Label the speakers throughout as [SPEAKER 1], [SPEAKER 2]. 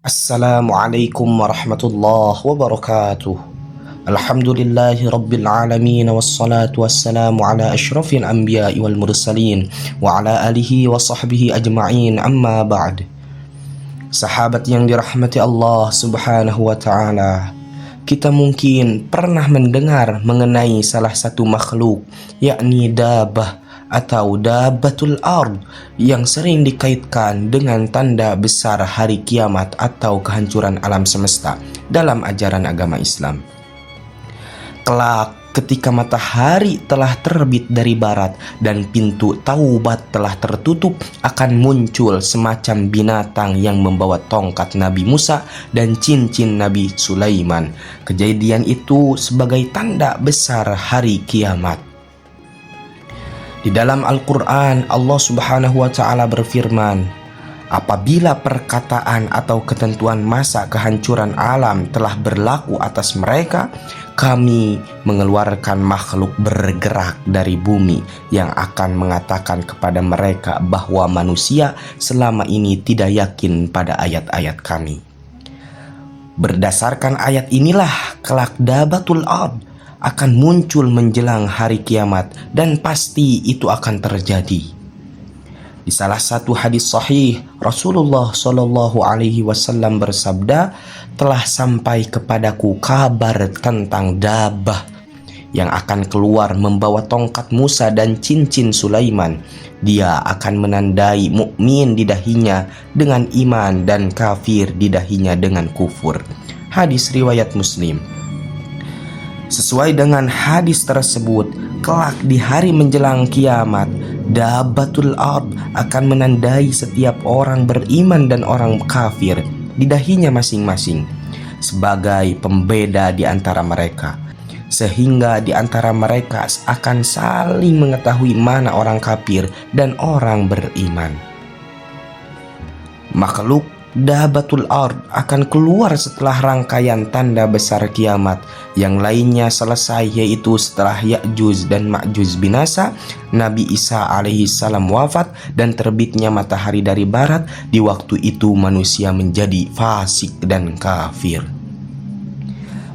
[SPEAKER 1] Assalamualaikum warahmatullahi wabarakatuh. Alhamdulillahi rabbil alamin, wassalatu wassalamu ala asyrafil anbiya'i wal mursalin wa ala alihi wa sahbihi ajma'in, amma ba'd. Sahabat yang dirahmati Allah subhanahu wa ta'ala, kita mungkin pernah mendengar mengenai salah satu makhluk, yakni dabah atau dabatul ard, yang sering dikaitkan dengan tanda besar hari kiamat atau kehancuran alam semesta dalam ajaran agama Islam. Kelak ketika matahari telah terbit dari barat dan pintu taubat telah tertutup, akan muncul semacam binatang yang membawa tongkat Nabi Musa dan cincin Nabi Sulaiman. Kejadian itu sebagai tanda besar hari kiamat. Di dalam Al-Quran, Allah subhanahu wa ta'ala berfirman, apabila perkataan atau ketentuan masa kehancuran alam telah berlaku atas mereka, kami mengeluarkan makhluk bergerak dari bumi yang akan mengatakan kepada mereka bahwa manusia selama ini tidak yakin pada ayat-ayat kami. Berdasarkan ayat inilah kelak dabatul ard akan muncul menjelang hari kiamat, dan pasti itu akan terjadi. Di salah satu hadis sahih, Rasulullah Shallallahu Alaihi Wasallam bersabda, telah sampai kepadaku kabar tentang dabah yang akan keluar membawa tongkat Musa dan cincin Sulaiman. Dia akan menandai mukmin di dahinya dengan iman dan kafir di dahinya dengan kufur. Hadis riwayat Muslim. Sesuai dengan hadis tersebut, kelak di hari menjelang kiamat, dabatul ard akan menandai setiap orang beriman dan orang kafir di dahinya masing-masing sebagai pembeda di antara mereka, sehingga di antara mereka akan saling mengetahui mana orang kafir dan orang beriman. Makhluk dabatul ard akan keluar setelah rangkaian tanda besar kiamat yang lainnya selesai, yaitu setelah Ya'juj dan Ma'juj binasa, Nabi Isa alaihi salam wafat, dan terbitnya matahari dari barat. Di waktu itu manusia menjadi fasik dan kafir.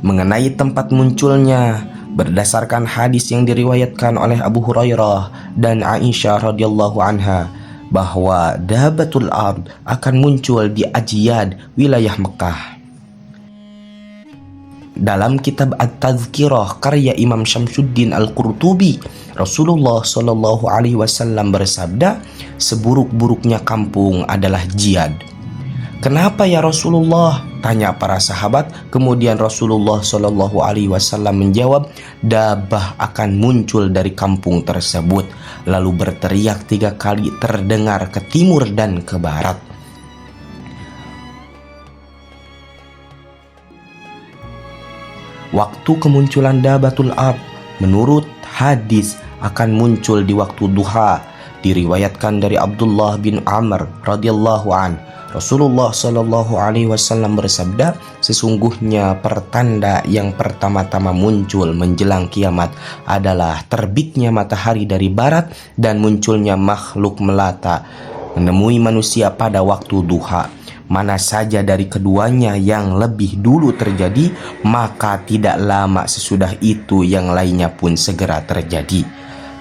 [SPEAKER 1] Mengenai tempat munculnya, berdasarkan hadis yang diriwayatkan oleh Abu Hurairah dan Aisyah radhiyallahu anha, bahwa dabatul ard akan muncul di Ajiyad, wilayah Mekah. Dalam kitab At-Tazkirah karya Imam Syamsuddin Al-Qurtubi, Rasulullah Shallallahu Alaihi Wasallam bersabda, seburuk-buruknya kampung adalah jihad. Kenapa ya Rasulullah? Tanya para sahabat. Kemudian Rasulullah Shallallahu Alaihi Wasallam menjawab, dabah akan muncul dari kampung tersebut, lalu berteriak 3 kali terdengar ke timur dan ke barat. Waktu kemunculan dabatul ard menurut hadis akan muncul di waktu duha. Diriwayatkan dari Abdullah bin Amr radhiyallahu an, Rasulullah Shallallahu Alaihi Wasallam bersabda, sesungguhnya pertanda yang pertama-tama muncul menjelang kiamat adalah terbitnya matahari dari barat dan munculnya makhluk melata menemui manusia pada waktu duha. Mana saja dari keduanya yang lebih dulu terjadi, maka tidak lama sesudah itu yang lainnya pun segera terjadi.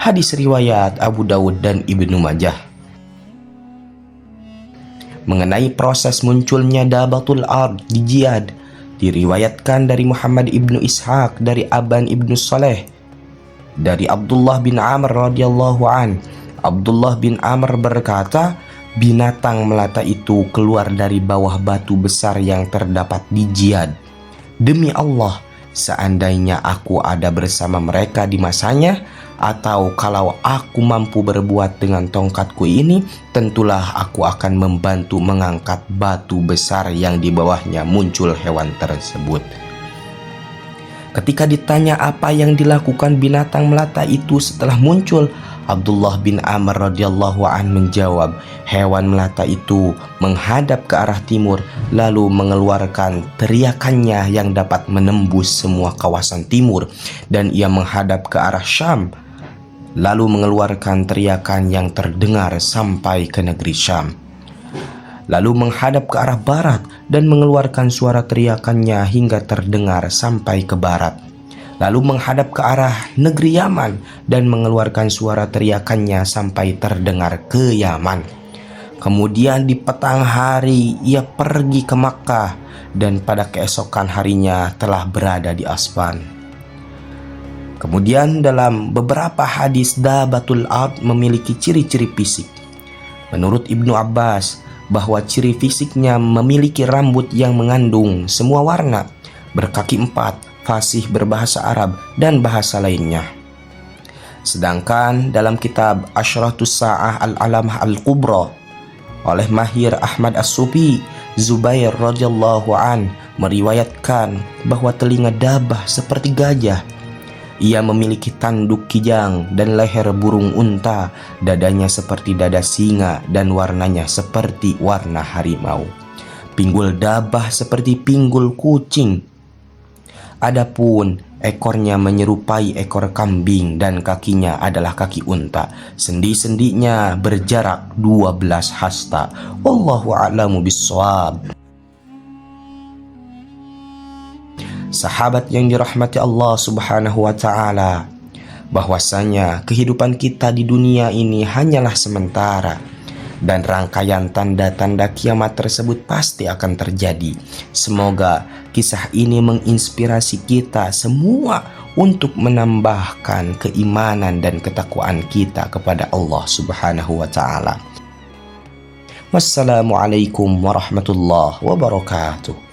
[SPEAKER 1] Hadis riwayat Abu Dawud dan Ibnu Majah. Mengenai proses munculnya dabatul ard di Jiyad, diriwayatkan dari Muhammad ibnu Ishaq dari Aban ibnu Saleh dari Abdullah bin Amr radhiyallahu an. Abdullah bin Amr berkata, binatang melata itu keluar dari bawah batu besar yang terdapat di Jiyad. Demi Allah, seandainya aku ada bersama mereka di masanya, atau kalau aku mampu berbuat dengan tongkatku ini, tentulah aku akan membantu mengangkat batu besar yang di bawahnya muncul hewan tersebut. Ketika ditanya apa yang dilakukan binatang melata itu setelah muncul, Abdullah bin Amr radhiyallahu an menjawab, hewan melata itu menghadap ke arah timur, lalu mengeluarkan teriakannya yang dapat menembus semua kawasan timur, dan ia menghadap ke arah Syam, lalu mengeluarkan teriakan yang terdengar sampai ke negeri Syam. lalu menghadap ke arah barat dan mengeluarkan suara teriakannya hingga terdengar sampai ke barat. Lalu menghadap ke arah negeri Yaman dan mengeluarkan suara teriakannya sampai terdengar ke Yaman. Kemudian di petang hari ia pergi ke Makkah dan pada keesokan harinya telah berada di Asban. Kemudian dalam beberapa hadis Dabatul Ard memiliki ciri-ciri fisik. Menurut Ibnu Abbas bahwa ciri fisiknya memiliki rambut yang mengandung semua warna, berkaki 4, fasih berbahasa Arab dan bahasa lainnya. Sedangkan dalam kitab Asyratus Sa'ah Al-Alamah Al-Kubra oleh Mahir Ahmad As-Sufi, Zubair radhiyallahu an meriwayatkan bahwa telinga dabah seperti gajah. Ia memiliki tanduk kijang dan leher burung unta, dadanya seperti dada singa dan warnanya seperti warna harimau. Pinggul dabah seperti pinggul kucing. Adapun ekornya menyerupai ekor kambing dan kakinya adalah kaki unta. Sendi-sendinya berjarak 12 hasta. Wallahu a'lamu bissawab. Sahabat yang dirahmati Allah Subhanahu wa ta'ala, bahwasanya kehidupan kita di dunia ini hanyalah sementara dan rangkaian tanda-tanda kiamat tersebut pasti akan terjadi. Semoga kisah ini menginspirasi kita semua untuk menambahkan keimanan dan ketakwaan kita kepada Allah Subhanahu wa ta'ala. Wassalamualaikum warahmatullahi wabarakatuh.